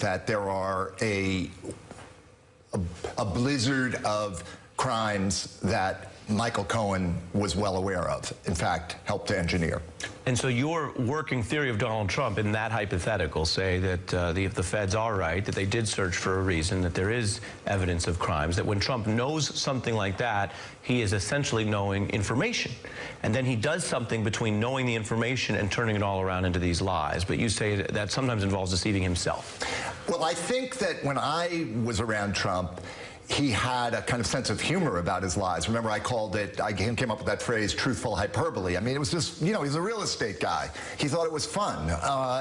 that there are a blizzard of crimes that Michael Cohen was well aware of, in fact, helped to engineer. And so your working theory of Donald Trump in that hypothetical, say that if the feds are right, that they did search for a reason, that there is evidence of crimes, that when Trump knows something like that, he is essentially knowing information. And then he does something between knowing the information and turning it all around into these lies. But you say that sometimes involves deceiving himself. Well, I think that when I was around Trump, he had a kind of sense of humor about his lies. Remember, I came up with that phrase, truthful hyperbole. I mean, it was just, you know, he's a real estate guy. He thought it was fun,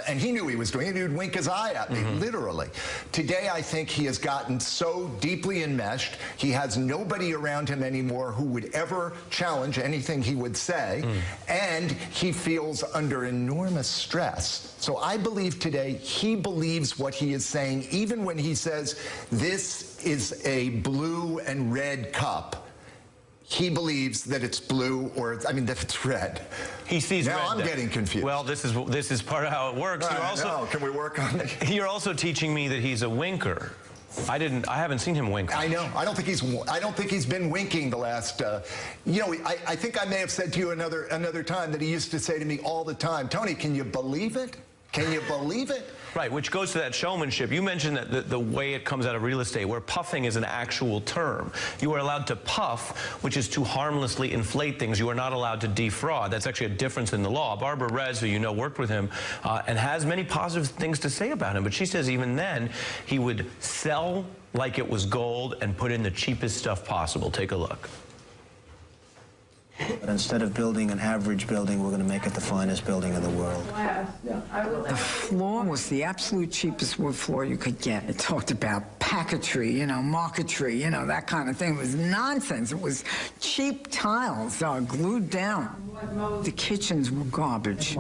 and he knew he was doing it. He would wink his eye at me, literally. Today, I think he has gotten so deeply enmeshed, he has nobody around him anymore who would ever challenge anything he would say, and he feels under enormous stress. So I believe today he believes what he is saying, even when he says this is a blue and red cup. He believes that it's blue, or I mean that it's red. He sees red. Now I'm getting confused. Well, this is part of how it works. Can we work on it? You're also teaching me that he's a winker. I haven't seen him wink. I know. I don't think he's been winking the last. You know, I think I may have said to you another time that he used to say to me all the time, Tony, can you believe it? Can you believe it? Right, which goes to that showmanship. You mentioned that the way it comes out of real estate, where puffing is an actual term. You are allowed to puff, which is to harmlessly inflate things. You are not allowed to defraud. That's actually a difference in the law. Barbara Rez, who you know worked with him, and has many positive things to say about him, but she says even then, he would sell like it was gold and put in the cheapest stuff possible. Take a look. But instead of building an average building, we're going to make it the finest building in the world. The floor was the absolute cheapest wood floor you could get. It talked about packetry, you know, marquetry, you know, that kind of thing. It was nonsense. It was cheap tiles glued down. The kitchens were garbage.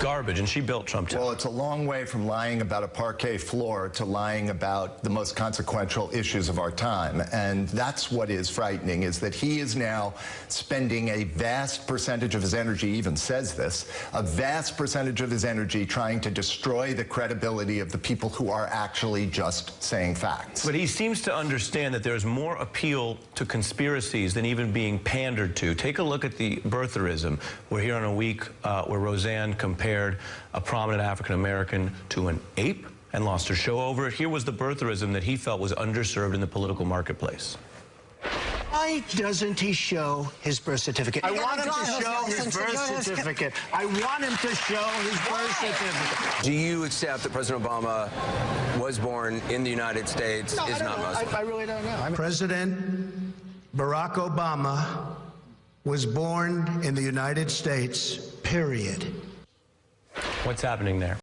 Garbage, and she built Trump Tower. Well, it's a long way from lying about a parquet floor to lying about the most consequential issues of our time. And that's what is frightening, is that he is now spending a vast percentage of his energy, even says this, a vast percentage of his energy trying to destroy the credibility of the people who are actually just saying facts. But he seems to understand that there's more appeal to conspiracies than even being pandered to. Take a look at the birtherism. We're here on a week where Roseanne compared a prominent African-American to an ape and lost her show over it. Here was the birtherism that he felt was underserved in the political marketplace. Why doesn't he show his birth certificate? I want him to show his birth certificate. I want him to show his birth certificate. Do you accept that President Obama was born in the United States, is not Muslim? I really don't know. President Barack Obama was born in the United States, period. What's happening there?